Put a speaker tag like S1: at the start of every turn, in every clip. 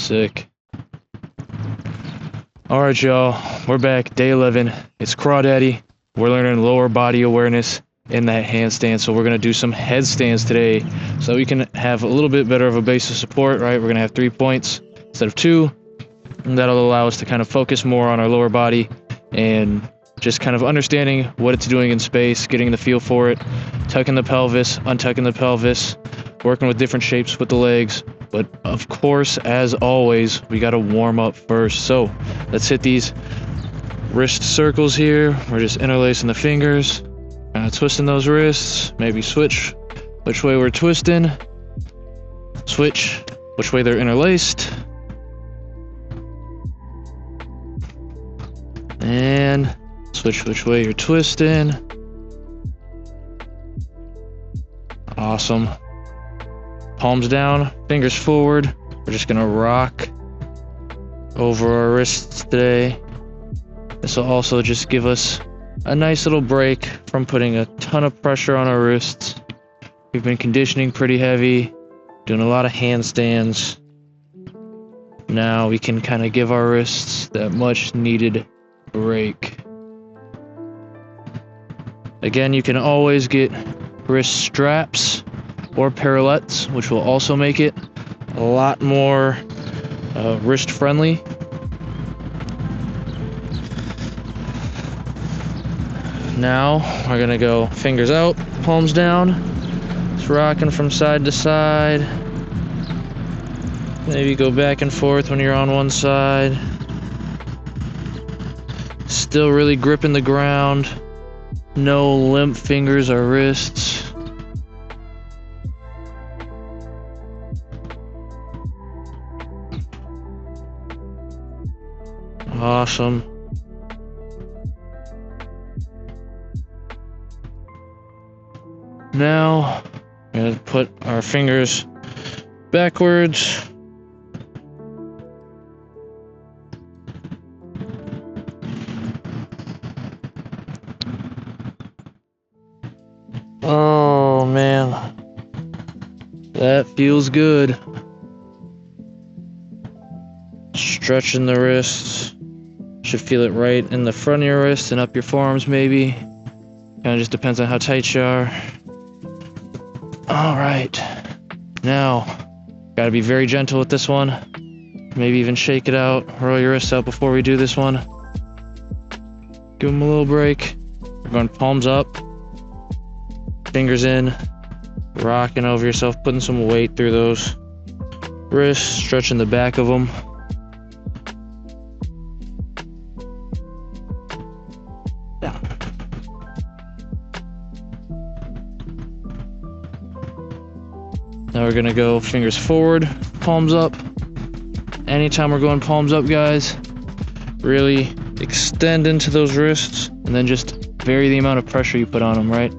S1: Sick. Alright, y'all. We're back. Day 11. It's Crawdaddy. We're learning lower body awareness in that handstand. So we're going to do some headstands today so we can have a little bit better of a base of support, right? We're going to have 3 points instead of 2. And that'll allow us to kind of focus more on our lower body and just kind of understanding what it's doing in space, getting the feel for it, tucking the pelvis, untucking the pelvis, working with different shapes with the legs. But of course, as always, we got to warm up first. So let's hit these wrist circles here. We're just interlacing the fingers, kind of twisting those wrists, maybe switch which way we're twisting, switch which way they're interlaced, and switch which way you're twisting. Awesome. Palms down, fingers forward. We're just gonna rock over our wrists today. This will also just give us a nice little break from putting a ton of pressure on our wrists. We've been conditioning pretty heavy, doing a lot of handstands. Now we can kind of give our wrists that much needed break. Again, you can always get wrist straps or parallettes, which will also make it a lot more wrist friendly. Now we're gonna go fingers out, palms down, just rocking from side to side. Maybe go back and forth when you're on one side. Still really gripping the ground. No limp fingers or wrists. Awesome. Now, we're going to put our fingers backwards. Oh man, that feels good. Stretching the wrists. Should feel it right in the front of your wrist and up your forearms maybe. Kind of just depends on how tight you are. Alright. Now, gotta be very gentle with this one. Maybe even shake it out. Roll your wrists out before we do this one. Give them a little break. We're going palms up. Fingers in. Rocking over yourself. Putting some weight through those wrists. Stretching the back of them. Now we're gonna go fingers forward, palms up. Anytime we're going palms up, guys, really extend into those wrists and then just vary the amount of pressure you put on them, right?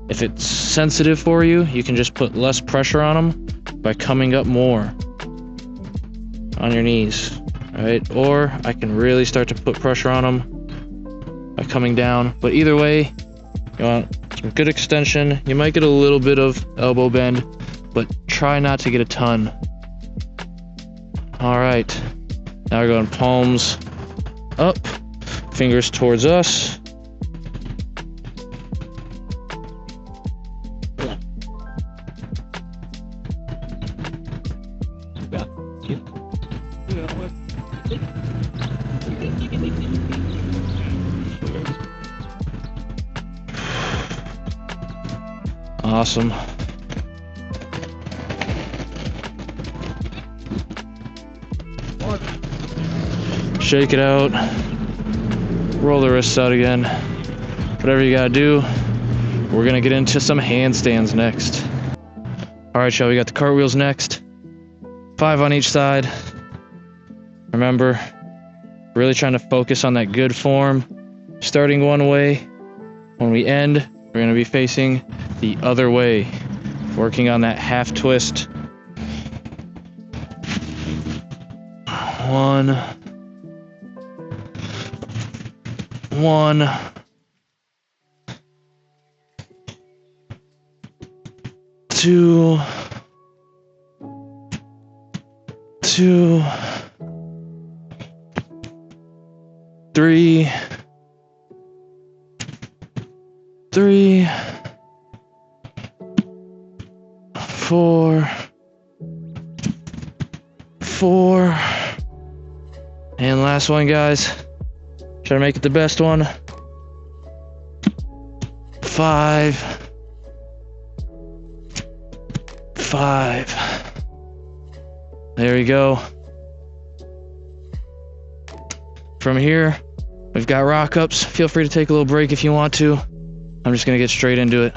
S1: If it's sensitive for you, you can just put less pressure on them by coming up more on your knees, right? Or I can really start to put pressure on them by coming down. But either way, you want some good extension. You might get a little bit of elbow bend, but try not to get a ton. All right, now we're going palms up, fingers towards us. Awesome. Shake it out. Roll the wrists out again. Whatever you gotta do. We're gonna get into some handstands next. All right, y'all, we got the cartwheels next. 5 on each side. Remember, really trying to focus on that good form. Starting one way. When we end, we're gonna be facing the other way. Working on that half twist. 1, 2, 2, 3, 4, 4, and last one, guys. Try to make it the best one. 5, 5. There we go. From here, we've got rock ups. Feel free to take a little break if you want to. I'm just gonna get straight into it.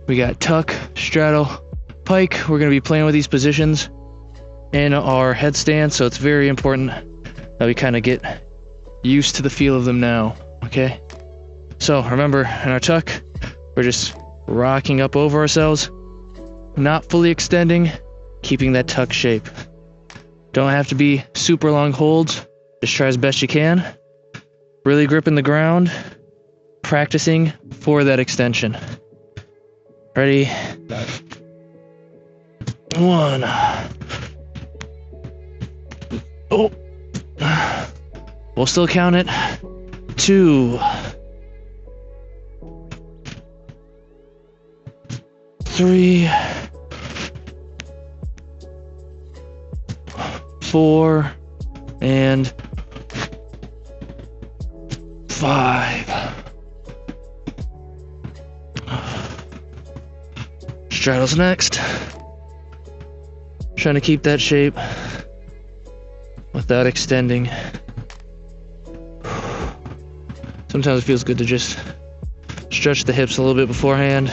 S1: We got tuck, straddle, pike. We're gonna be playing with these positions in our headstand, so it's very important that we kind of get used to the feel of them now, okay? So remember, in our tuck, we're just rocking up over ourselves, not fully extending, keeping that tuck shape. Don't have to be super long holds, just try as best you can. Really gripping the ground, practicing for that extension. Ready? 1. Oh. We'll still count it. 2. 3. 4. And 5. Straddles next. Trying to keep that shape without extending. Sometimes it feels good to just stretch the hips a little bit beforehand.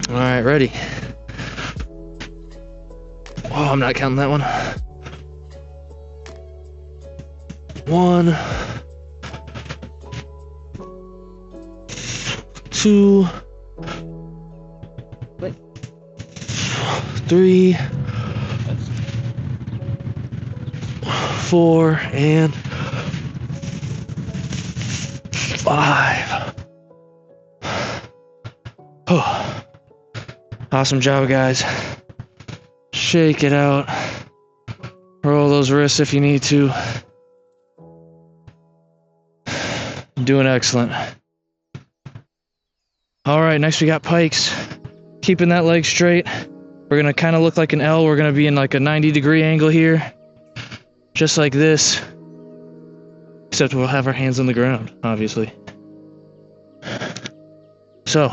S1: All right, ready. Oh, I'm not counting that one. 1, 2, 3, 4, and 5. Oh. Awesome job, guys. Shake it out. Roll those wrists if you need to. Doing excellent. All right, next we got pikes. Keeping that leg straight. We're gonna kind of look like an L. We're gonna be in like a 90-degree angle here. Just like this. Except we'll have our hands on the ground, obviously. So,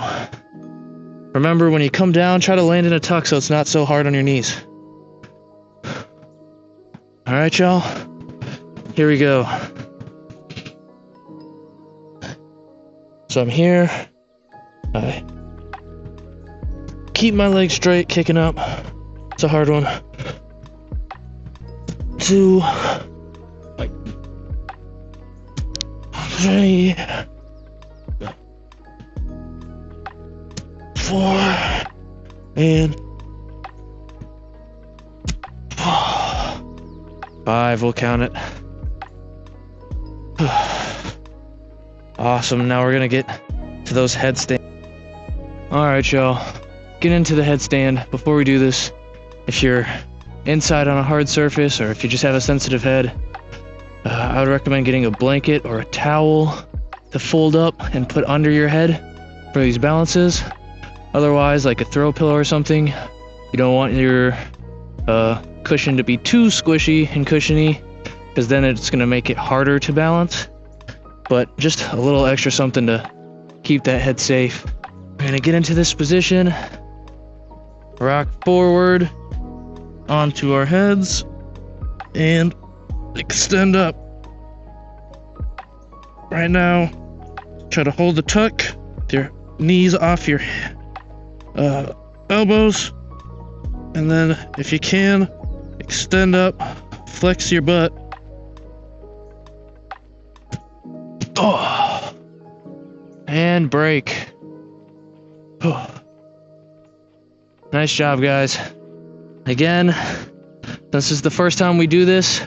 S1: remember when you come down, try to land in a tuck so it's not so hard on your knees. All right, y'all. Here we go. So I'm here. I keep my legs straight, kicking up. It's a hard one. 2, 3, 4, and 5. We'll count it. Awesome. Now we're gonna get to those headstands. All right, y'all. Get into the headstand. Before we do this, if you're inside on a hard surface or if you just have a sensitive head, I would recommend getting a blanket or a towel to fold up and put under your head for these balances. Otherwise, like a throw pillow or something, you don't want your cushion to be too squishy and cushiony, because then it's going to make it harder to balance. But just a little extra something to keep that head safe. We're going to get into this position, rock forward onto our heads, and extend up. Right now, try to hold the tuck with your knees off your elbows, and then if you can, extend up, flex your butt. Oh. And break. Oh. Nice job, guys. Again, this is the first time we do this.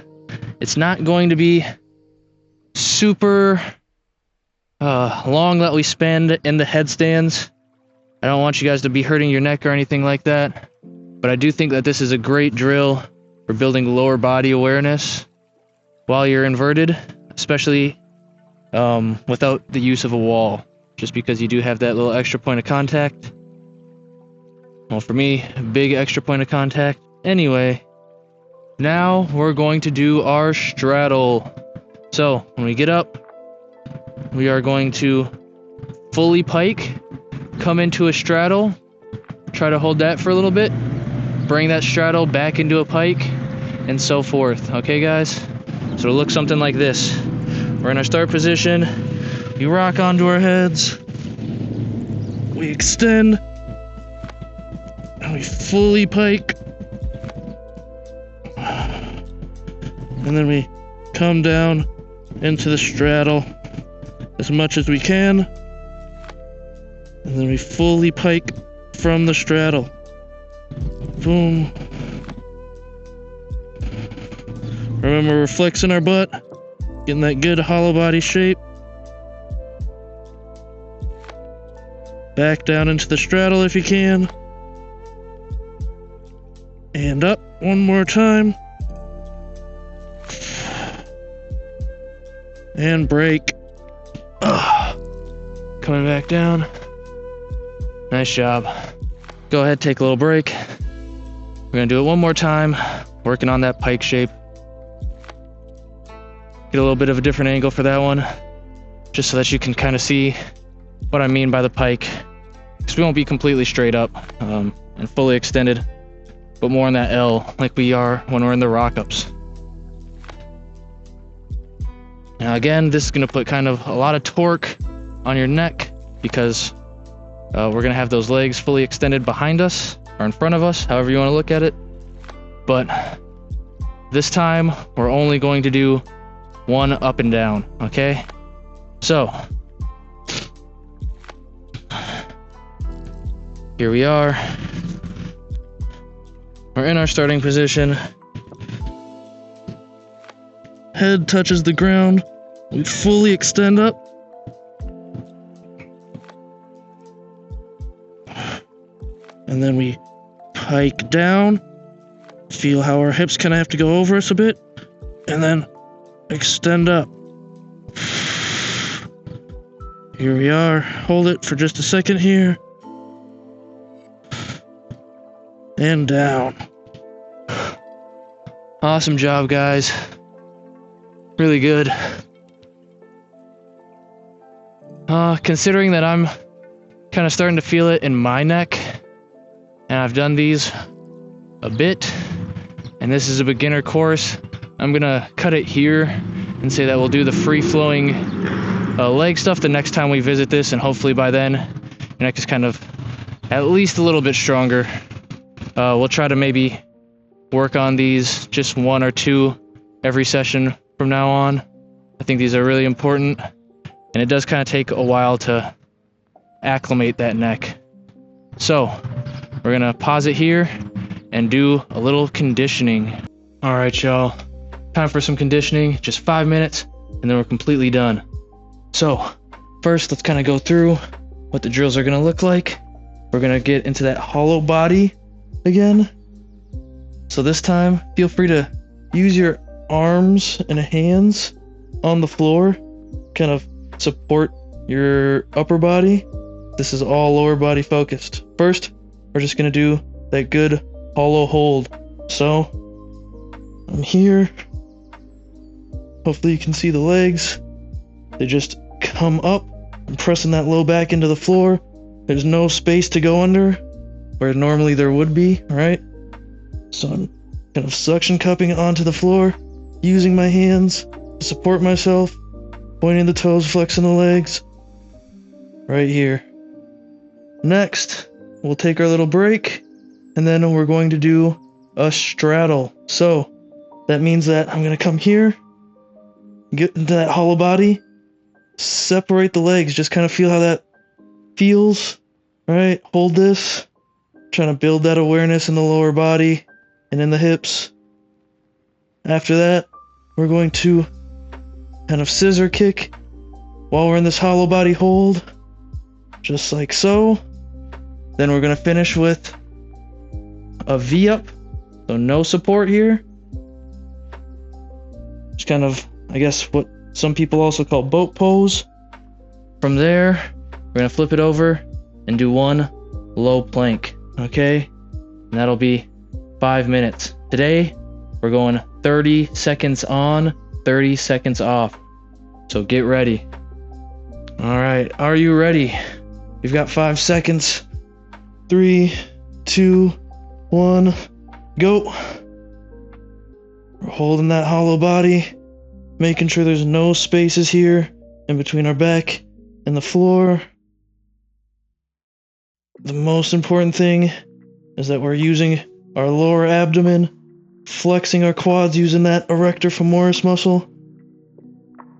S1: It's not going to be super long that we spend in the headstands. I don't want you guys to be hurting your neck or anything like that, but I do think that this is a great drill for building lower body awareness while you're inverted, especially without the use of a wall, just because you do have that little extra point of contact. Well, for me, big extra point of contact. Anyway, now we're going to do our straddle. So when we get up, we are going to fully pike, come into a straddle, try to hold that for a little bit, bring that straddle back into a pike, and so forth. Okay, guys? So it'll look something like this. We're in our start position. We rock onto our heads. We extend. And we fully pike. And then we come down into the straddle as much as we can. And then we fully pike from the straddle. Boom. Remember, we're flexing our butt, getting that good hollow body shape. Back down into the straddle if you can. And up one more time. And break. Coming back down. Nice job. Go ahead, take a little break. We're gonna do it one more time, working on that pike shape. Get a little bit of a different angle for that one, just so that you can kind of see what I mean by the pike. Because we won't be completely straight up and fully extended, but more on that L, like we are when we're in the rock-ups. Now again, this is going to put kind of a lot of torque on your neck, because we're going to have those legs fully extended behind us, or in front of us, however you want to look at it. But this time, we're only going to do one up and down, okay? So, here we are. We're in our starting position. Head touches the ground. We fully extend up. And then we pike down. Feel how our hips kind of have to go over us a bit. And then extend up. Here we are. Hold it for just a second here. And down. Awesome job, guys. Really good. Considering that I'm kind of starting to feel it in my neck, and I've done these a bit, and this is a beginner course, I'm gonna cut it here and say that we'll do the free-flowing leg stuff the next time we visit this, and hopefully by then your neck is kind of at least a little bit stronger. We'll try to maybe work on these just one or two every session from now on. I think these are really important, and it does kind of take a while to acclimate that neck. So we're gonna pause it here and do a little conditioning. All right, y'all, time for some conditioning, just 5 minutes, and then we're completely done. So first, let's kind of go through what the drills are gonna look like. We're gonna get into that hollow body again. So this time, feel free to use your arms and hands on the floor, kind of support your upper body. This is all lower body focused. First, we're just gonna do that good hollow hold. So I'm here. Hopefully you can see the legs. They just come up. I'm pressing that low back into the floor. There's no space to go under where normally there would be, right? So I'm kind of suction cupping it onto the floor, using my hands to support myself, pointing the toes, flexing the legs, right here. Next, we'll take our little break, and then we're going to do a straddle. So that means that I'm going to come here, get into that hollow body, separate the legs, just kind of feel how that feels, right? Hold this, trying to build that awareness in the lower body and in the hips. After that, we're going to kind of scissor kick while we're in this hollow body hold, just like so. Then we're gonna finish with a V-up, so no support here. Just kind of, I guess, what some people also call boat pose. From there, we're gonna flip it over and do one low plank, okay? And that'll be 5 minutes. Today, we're going 30 seconds on, 30 seconds off. So get ready. All right, are you ready? You've got 5 seconds. 3, 2, 1, go. We're holding that hollow body, making sure there's no spaces here in between our back and the floor. The most important thing is that we're using our lower abdomen, flexing our quads using that erector femoris muscle,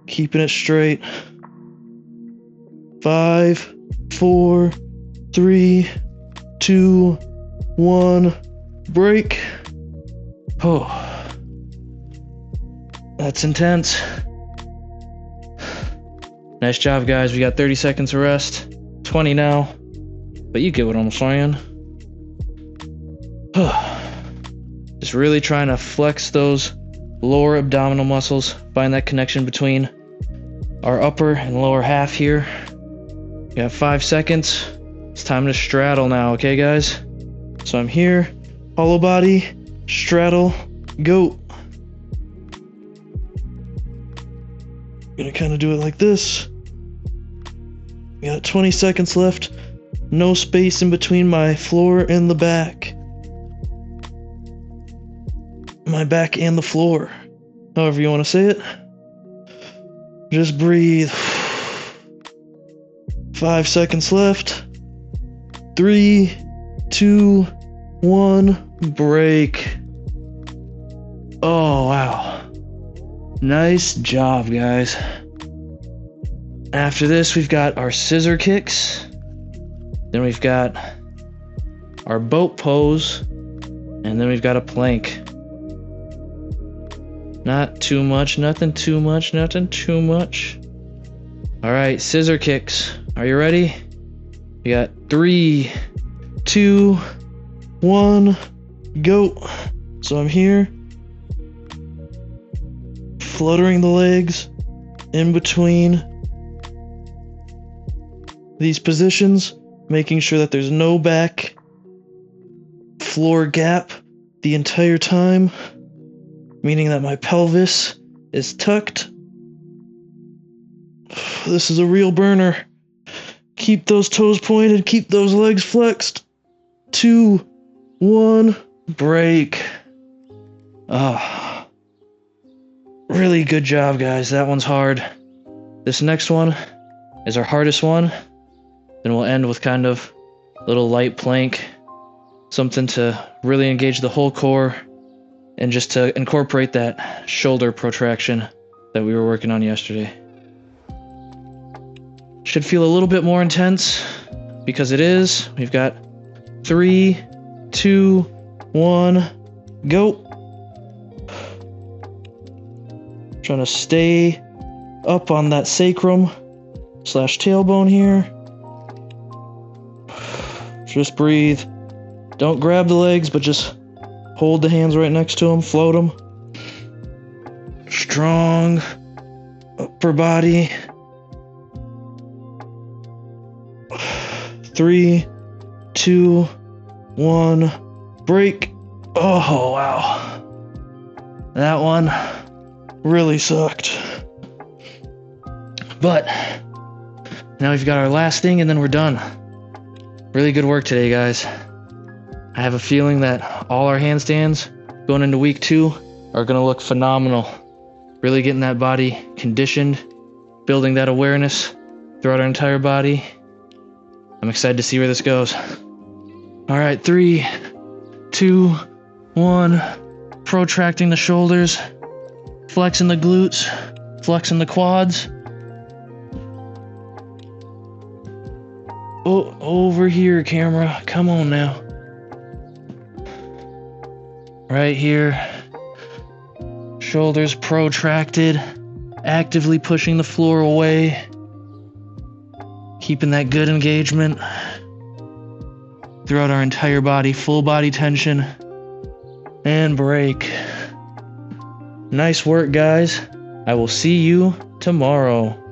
S1: keeping it straight. 5, 4, 3, 2, 1, break. Oh, that's intense. Nice job, guys. We got 30 seconds of rest. 20 now, but you get what I'm saying. Just really trying to flex those lower abdominal muscles, find that connection between our upper and lower half here. We have 5 seconds. It's time to straddle now, okay, guys? So I'm here, hollow body, straddle, go. Gonna kind of do it like this. We got 20 seconds left. No space in between my floor and the back. My back and the floor. However you want to say it. Just breathe. 5 seconds left. 3, 2, 1, break. Oh, wow. Nice job, guys. After this, we've got our scissor kicks. Then we've got our boat pose. And then we've got a plank. Not too much, nothing too much, nothing too much. All right, scissor kicks. Are you ready? We got 3, 2, 1, go. So I'm here, fluttering the legs in between these positions, making sure that there's no back floor gap the entire time, meaning that my pelvis is tucked. This is a real burner. Keep those toes pointed, keep those legs flexed. 2, 1, break. Really good job, guys. That one's hard. This next one is our hardest one. Then we'll end with kind of a little light plank, something to really engage the whole core and just to incorporate that shoulder protraction that we were working on yesterday. Should feel a little bit more intense because it is. We've got 3, 2, 1, go. Trying to stay up on that sacrum / tailbone here. Just breathe. Don't grab the legs, but just hold the hands right next to them, float them. Strong upper body. 3, 2, 1, break. Oh, wow. That one really sucked. But now we've got our last thing and then we're done. Really good work today, guys. I have a feeling that all our handstands going into week 2 are going to look phenomenal. Really getting that body conditioned, building that awareness throughout our entire body. I'm excited to see where this goes. All right, 3, 2, 1. Protracting the shoulders, flexing the glutes, flexing the quads. Oh, over here, camera. Come on now. Right here. Shoulders protracted, actively pushing the floor away. Keeping that good engagement. throughout our entire body, full body tension, and break. Nice work, guys. I will see you tomorrow.